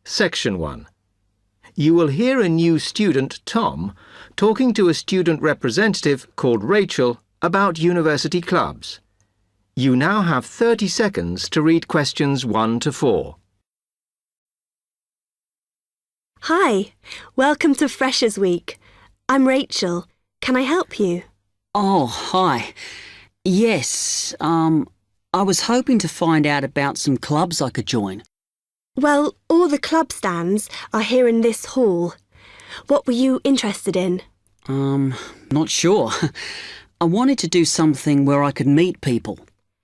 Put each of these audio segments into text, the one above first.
Section 1. You will hear a new student, Tom, talking to a student representative called Rachel about university clubs. You now have 30 seconds to read questions 1 to 4. Hi, welcome to Freshers Week. I'm Rachel. Can I help you? Oh, hi. Yes, I was hoping to find out about some clubs I could join. Well, all the club stands are here in this hall. What were you interested in? Not sure. I wanted to do something where I could meet people.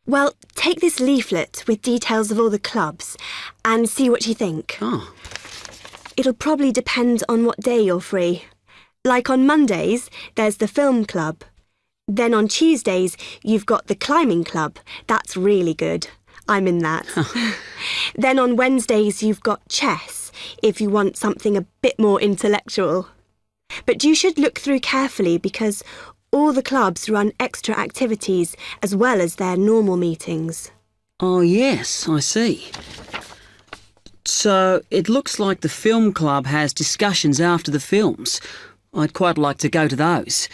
Well, take this leaflet with details of all the clubs and see what you think. Oh. It'll probably depend on what day you're free. Like on Mondays, there's the film club. Then on Tuesdays, you've got the climbing club. That's really good. I'm in that. Then on Wednesdays, you've got chess, if you want something a bit more intellectual. But you should look through carefully because all the clubs run extra activities as well as their normal meetings. Oh, yes, I see. So it looks like the film club has discussions after the films. I'd quite like to go to those.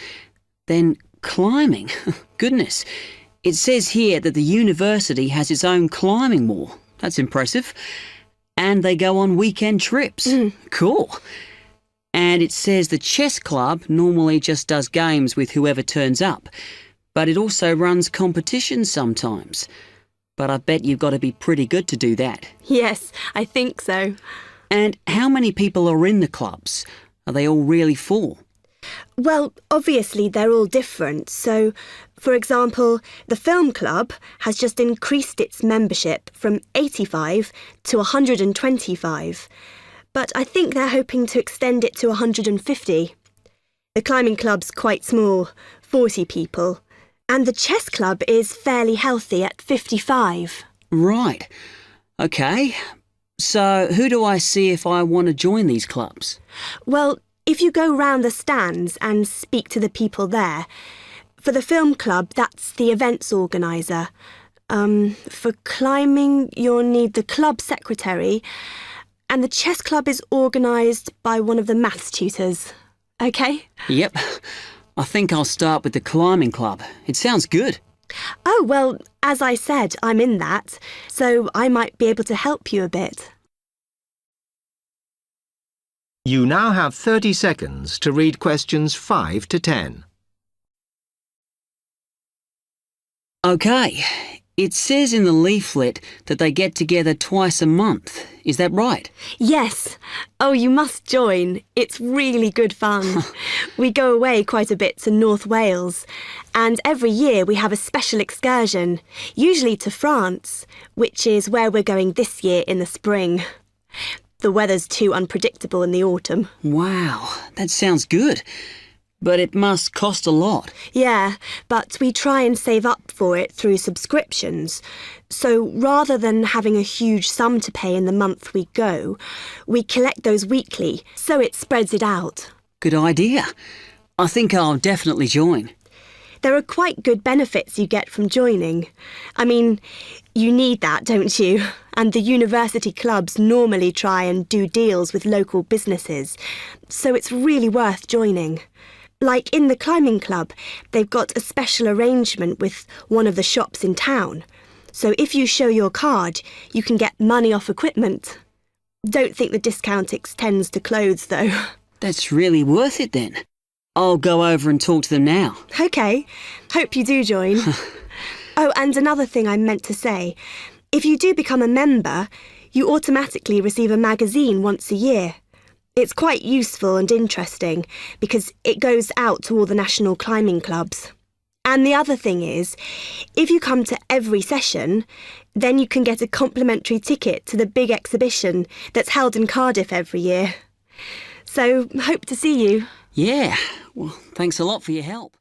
Then climbing. Goodness. It says here that the university has its own climbing wall. That's impressive. And they go on weekend trips. Cool. And it says the chess club normally just does games with whoever turns up. But it also runs competitions sometimes. But I bet you've got to be pretty good to do that. Yes, I think so. And how many people are in the clubs? Are they all really full? Well, obviously they're all different. So, for example, the film club has just increased its membership from 85 to 125. But I think they're hoping to extend it to 150. The climbing club's quite small, 40 people. And the chess club is fairly healthy at 55. Right. OK. So who do I see if I want to join these clubs? Well, if you go round the stands and speak to the people there, for the film club, that's the events organiser. For climbing, you'll need the club secretary, and the chess club is organised by one of the maths tutors. OK? Yep. I think I'll start with the climbing club. It sounds good. Oh, well, as I said, I'm in that, so I might be able to help you a bit. You now have 30 seconds to read questions 5 to 10. OK. It says in the leaflet that they get together twice a month. Is that right? Yes. Oh, you must join. It's really good fun. We go away quite a bit to North Wales, and every year we have a special excursion, usually to France, which is where we're going this year in the spring. The weather's too unpredictable in the autumn. Wow, that sounds good. But it must cost a lot. Yeah, but we try and save up for it through subscriptions. So rather than having a huge sum to pay in the month we go, we collect those weekly, so it spreads it out. Good idea. I think I'll definitely join. There are quite good benefits you get from joining. I mean, you need that, don't you? And the university clubs normally try and do deals with local businesses, so it's really worth joining. Like in the climbing club, they've got a special arrangement with one of the shops in town. So if you show your card, you can get money off equipment. Don't think the discount extends to clothes, though. That's really worth it then. I'll go over and talk to them now. OK. Hope you do join. Oh, and another thing I meant to say. If you do become a member, you automatically receive a magazine once a year. It's quite useful and interesting because it goes out to all the national climbing clubs. And the other thing is, if you come to every session, then you can get a complimentary ticket to the big exhibition that's held in Cardiff every year. So, hope to see you. Yeah, well, thanks a lot for your help.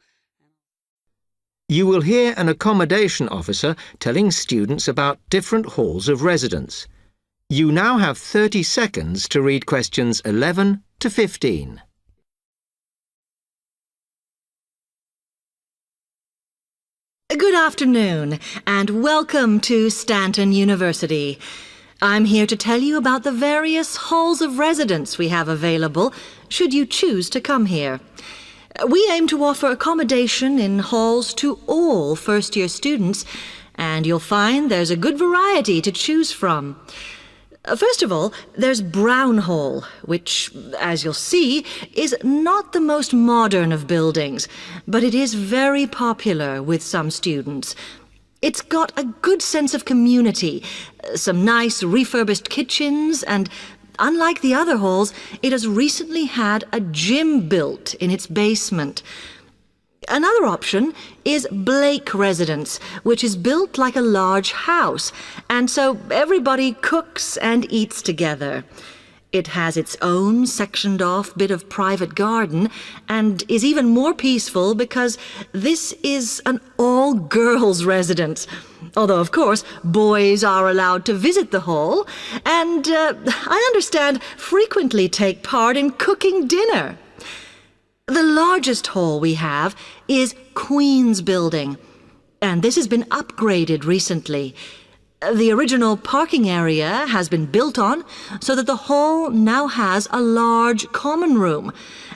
You will hear an accommodation officer telling students about different halls of residence. You now have 30 seconds to read questions 11 to 15. Good afternoon and welcome to Stanton University. I'm here to tell you about the various halls of residence we have available, should you choose to come here. We aim to offer accommodation in halls to all first-year students, and you'll find there's a good variety to choose from. First of all, there's Brown Hall, which, as you'll see, is not the most modern of buildings, but it is very popular with some students. It's got a good sense of community, some nice refurbished kitchens, and unlike the other halls, it has recently had a gym built in its basement. Another option is Blake Residence, which is built like a large house, and so everybody cooks and eats together. It has its own sectioned-off bit of private garden and is even more peaceful because this is an all-girls residence. Although, of course, boys are allowed to visit the hall and, I understand, frequently take part in cooking dinner. The largest hall we have is Queen's Building, and this has been upgraded recently. The original parking area has been built on so that the hall now has a large common room,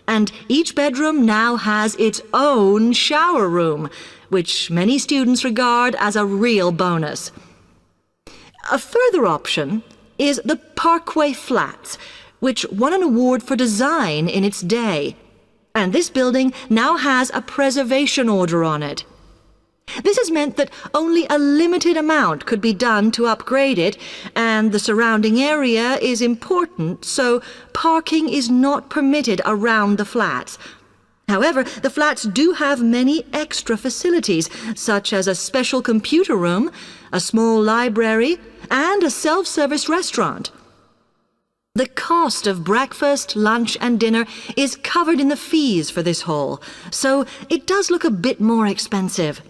and each bedroom now has its own shower room, which many students regard as a real bonus. A further option is the Parkway Flats, which won an award for design in its day, and this building now has a preservation order on it. This has meant that only a limited amount could be done to upgrade it, and the surrounding area is important, so parking is not permitted around the flats. However, the flats do have many extra facilities, such as a special computer room, a small library, and a self-service restaurant. The cost of breakfast, lunch, and dinner is covered in the fees for this hall, so it does look a bit more expensive.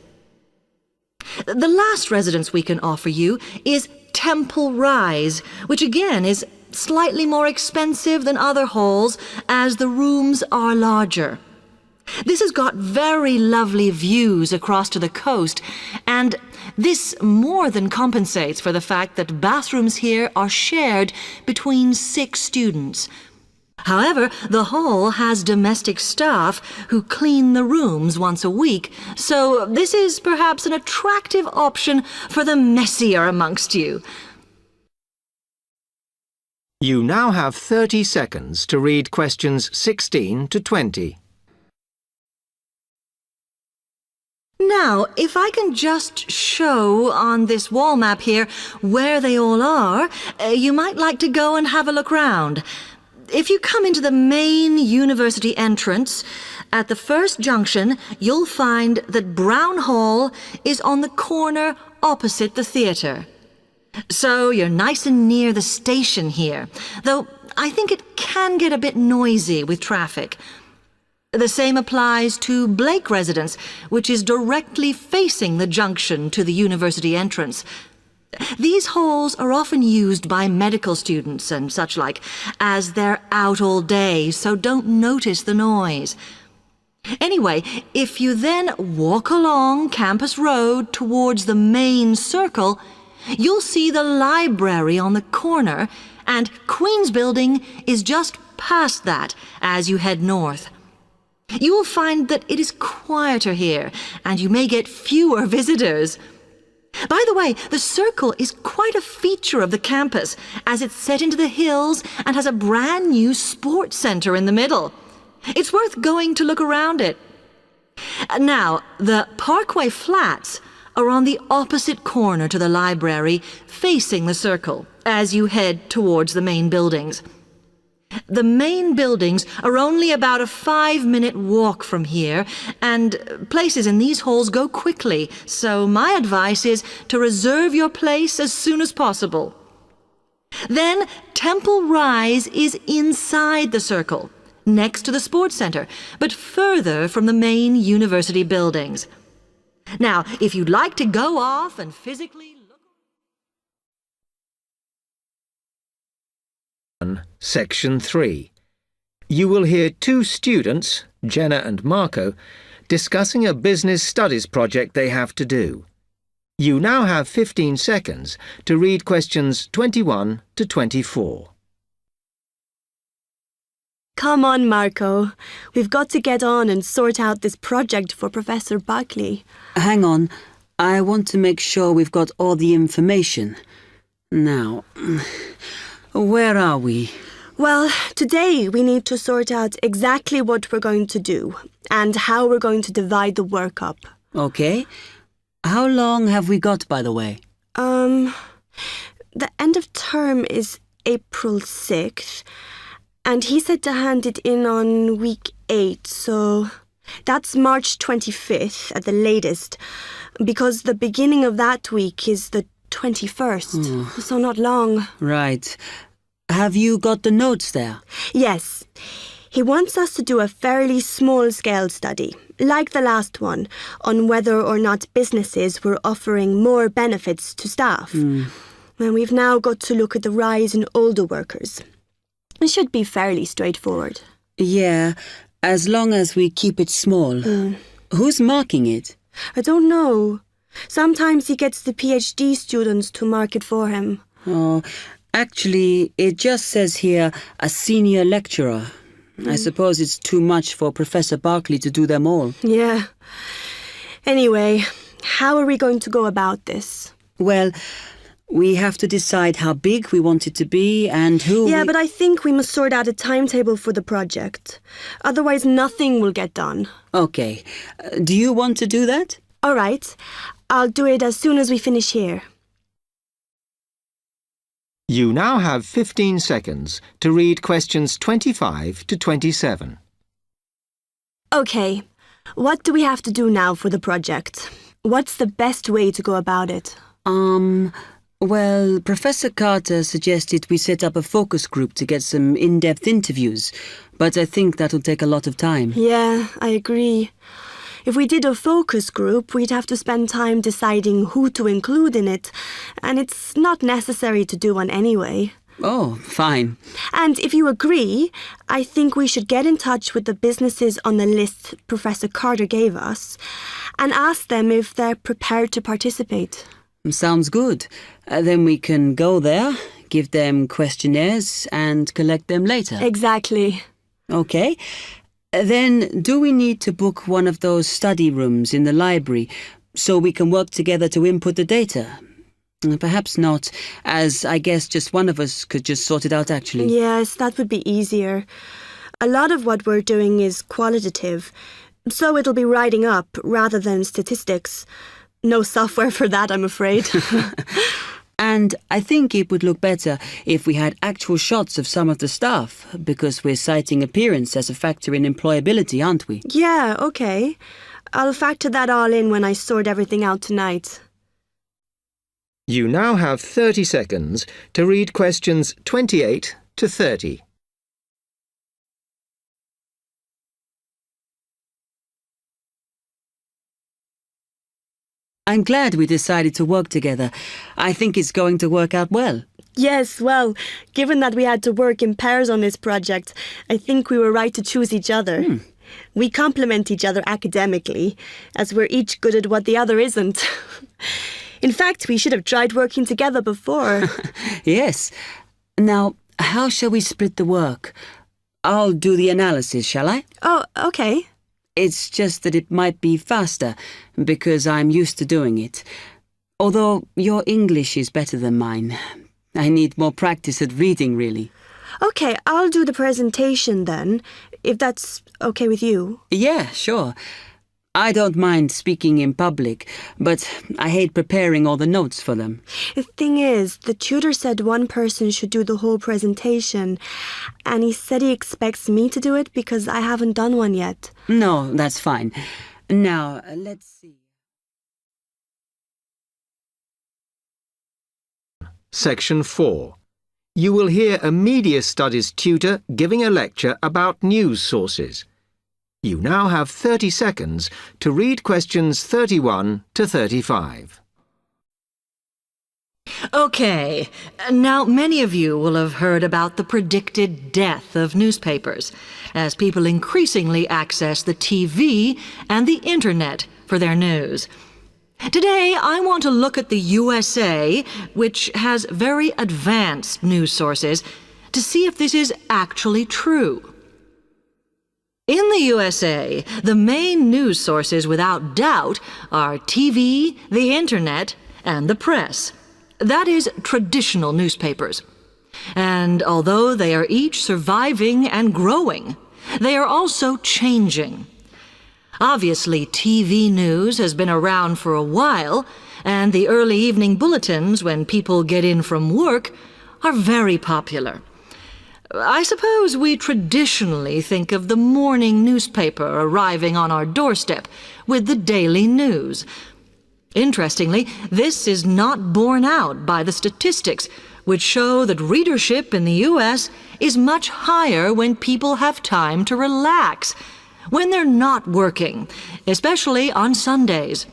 The last residence we can offer you is Temple Rise, which again is slightly more expensive than other halls as the rooms are larger. This has got very lovely views across to the coast, and this more than compensates for the fact that bathrooms here are shared between 6 students. However, the hall has domestic staff who clean the rooms once a week, so this is perhaps an attractive option for the messier amongst you. You now have 30 seconds to read questions 16 to 20. Now, if I can just show on this wall map here where they all are, you might like to go and have a look round. If you come into the main university entrance, at the first junction, you'll find that Brown Hall is on the corner opposite the theatre. So you're nice and near the station here, though I think it can get a bit noisy with traffic. The same applies to Blake Residence, which is directly facing the junction to the university entrance. These halls are often used by medical students and such like, as they're out all day, so don't notice the noise. Anyway, if you then walk along Campus Road towards the main circle, you'll see the library on the corner, and Queen's Building is just past that as you head north. You will find that it is quieter here, and you may get fewer visitors. By the way, the circle is quite a feature of the campus, as it's set into the hills and has a brand new sports center in the middle. It's worth going to look around it. Now, the Parkway Flats are on the opposite corner to the library, facing the circle, as you head towards the main buildings. The main buildings are only about a 5-minute walk from here, and places in these halls go quickly, so my advice is to reserve your place as soon as possible. Then Temple Rise is inside the circle, next to the sports center, but further from the main university buildings. Now, if you'd like to go off and physically look... Section 3. You will hear 2 students, Jenna and Marco, discussing a business studies project they have to do. You now have 15 seconds to read questions 21 to 24. Come on, Marco. We've got to get on and sort out this project for Professor Buckley. Hang on. I want to make sure we've got all the information. Now, where are we? Well, today we need to sort out exactly what we're going to do and how we're going to divide the work up. Okay. How long have we got, by the way? The end of term is April 6th, and he said to hand it in on week 8, so that's March 25th at the latest, because the beginning of that week is the 21st, so not long. Right. Have you got the notes there? Yes. He wants us to do a fairly small-scale study, like the last one, on whether or not businesses were offering more benefits to staff. And we've now got to look at the rise in older workers. It should be fairly straightforward. Yeah, as long as we keep it small. Who's marking it? I don't know. Sometimes he gets the PhD students to mark it for him. Oh, actually, it just says here, a senior lecturer. I suppose it's too much for Professor Barclay to do them all. Yeah. Anyway, how are we going to go about this? Well, we have to decide how big we want it to be and who Yeah, but I think we must sort out a timetable for the project. Otherwise, nothing will get done. Okay. Do you want to do that? All right. I'll do it as soon as we finish here. You now have 15 seconds to read questions 25 to 27. Okay. What do we have to do now for the project? What's the best way to go about it? Well, Professor Carter suggested we set up a focus group to get some in-depth interviews, but I think that'll take a lot of time. Yeah, I agree. If we did a focus group, we'd have to spend time deciding who to include in it, and it's not necessary to do one anyway. Oh, fine. And if you agree, I think we should get in touch with the businesses on the list Professor Carter gave us and ask them if they're prepared to participate. Sounds good. Then we can go there, give them questionnaires and collect them later. Exactly. Okay. Then do we need to book one of those study rooms in the library so we can work together to input the data? Perhaps not, as I guess just one of us could just sort it out actually. Yes, that would be easier. A lot of what we're doing is qualitative, so it'll be writing up rather than statistics. No software for that, I'm afraid. And I think it would look better if we had actual shots of some of the staff, because we're citing appearance as a factor in employability, aren't we? Yeah, okay. I'll factor that all in when I sort everything out tonight. You now have 30 seconds to read questions 28 to 30. I'm glad we decided to work together. I think it's going to work out well. Yes, well, given that we had to work in pairs on this project, I think we were right to choose each other. We complement each other academically, as we're each good at what the other isn't. In fact, we should have tried working together before. Yes. Now, how shall we split the work? I'll do the analysis, shall I? Oh, okay. It's just that it might be faster, because I'm used to doing it. Although your English is better than mine. I need more practice at reading, really. Okay, I'll do the presentation then, if that's okay with you. Yeah, sure. I don't mind speaking in public, but I hate preparing all the notes for them. The thing is, the tutor said one person should do the whole presentation, and he said he expects me to do it because I haven't done one yet. No, that's fine. Now, let's see. Section 4. You will hear a media studies tutor giving a lecture about news sources. You now have 30 seconds to read questions 31 to 35. Okay, now many of you will have heard about the predicted death of newspapers, as people increasingly access the TV and the internet for their news. Today, I want to look at the USA, which has very advanced news sources, to see if this is actually true. In the USA, the main news sources without doubt are TV, the Internet, and the press. That is, traditional newspapers. And although they are each surviving and growing, they are also changing. Obviously, TV news has been around for a while, and the early evening bulletins when people get in from work are very popular. I suppose we traditionally think of the morning newspaper arriving on our doorstep with the daily news. Interestingly, this is not borne out by the statistics, which show that readership in the U.S. is much higher when people have time to relax, when they're not working, especially on Sundays.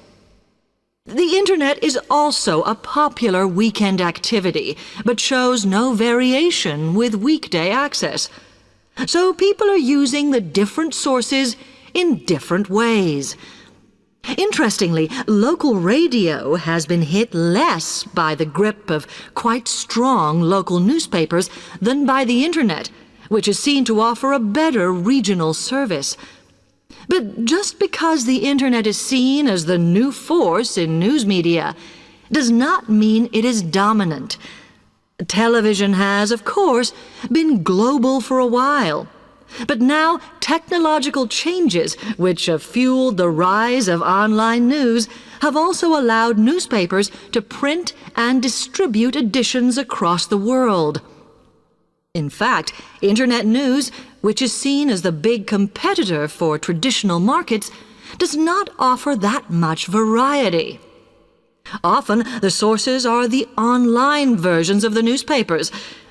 The Internet is also a popular weekend activity, but shows no variation with weekday access. So people are using the different sources in different ways. Interestingly, local radio has been hit less by the grip of quite strong local newspapers than by the Internet, which is seen to offer a better regional service. But just because the Internet is seen as the new force in news media does not mean it is dominant. Television has, of course, been global for a while. But now technological changes, which have fueled the rise of online news, have also allowed newspapers to print and distribute editions across the world. In fact, Internet news, which is seen as the big competitor for traditional markets, does not offer that much variety. Often, the sources are the online versions of the newspapers,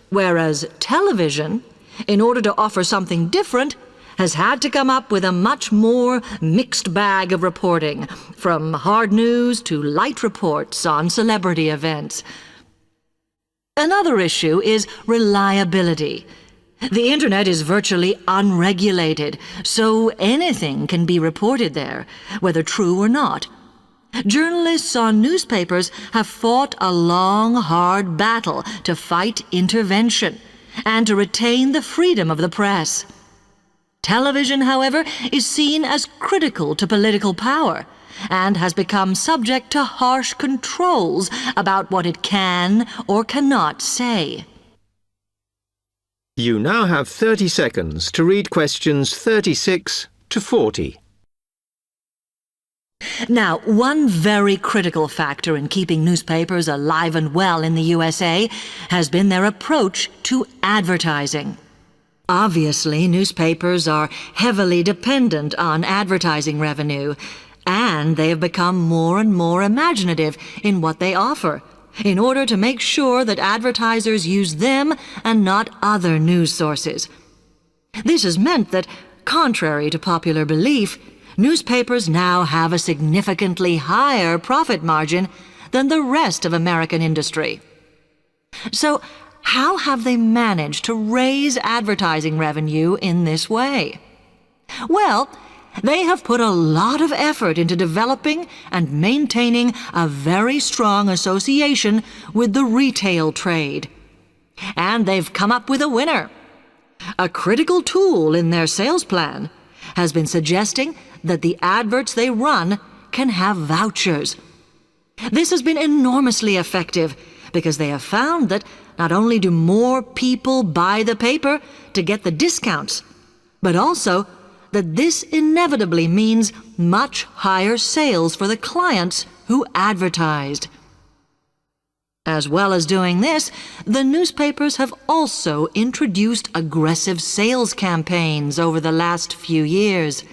whereas television, in order to offer something different, has had to come up with a much more mixed bag of reporting, from hard news to light reports on celebrity events. Another issue is reliability. The Internet is virtually unregulated, so anything can be reported there, whether true or not. Journalists on newspapers have fought a long, hard battle to fight intervention and to retain the freedom of the press. Television, however, is seen as critical to political power and has become subject to harsh controls about what it can or cannot say. You now have 30 seconds to read questions 36 to 40. Now, one very critical factor in keeping newspapers alive and well in the USA has been their approach to advertising. Obviously, newspapers are heavily dependent on advertising revenue, and they have become more and more imaginative in what they offer, in order to make sure that advertisers use them and not other news sources. This has meant that, contrary to popular belief, newspapers now have a significantly higher profit margin than the rest of American industry. So, how have they managed to raise advertising revenue in this way? Well, they have put a lot of effort into developing and maintaining a very strong association with the retail trade. And they've come up with a winner. A critical tool in their sales plan has been suggesting that the adverts they run can have vouchers. This has been enormously effective because they have found that not only do more people buy the paper to get the discounts, but also that this inevitably means much higher sales for the clients who advertised. As well as doing this, the newspapers have also introduced aggressive sales campaigns over the last few years.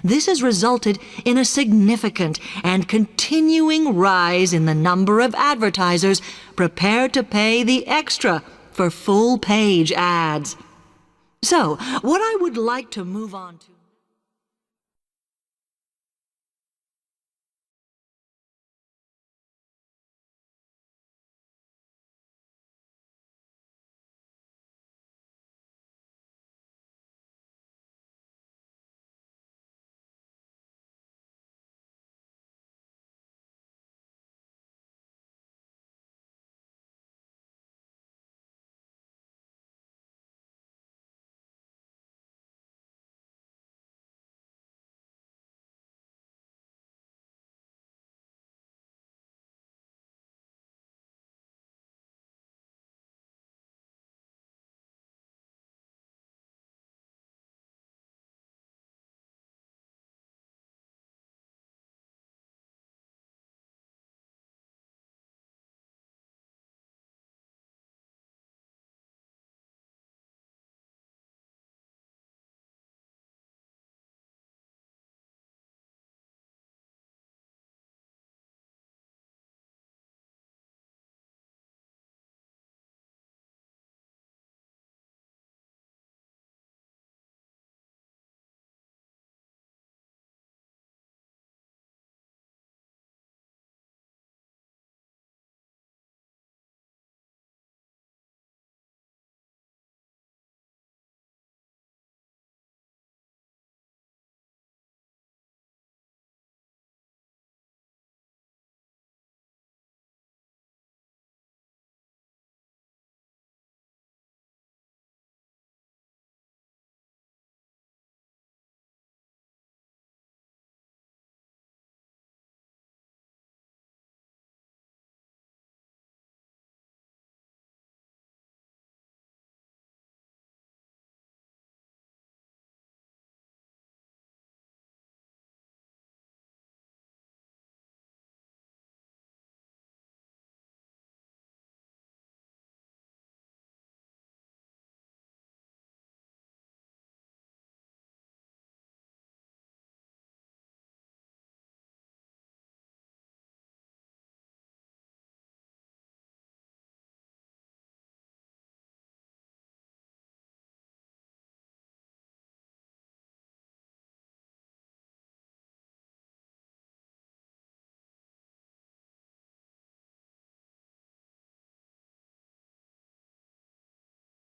This has resulted in a significant and continuing rise in the number of advertisers prepared to pay the extra for full-page ads. So, what I would like to move on to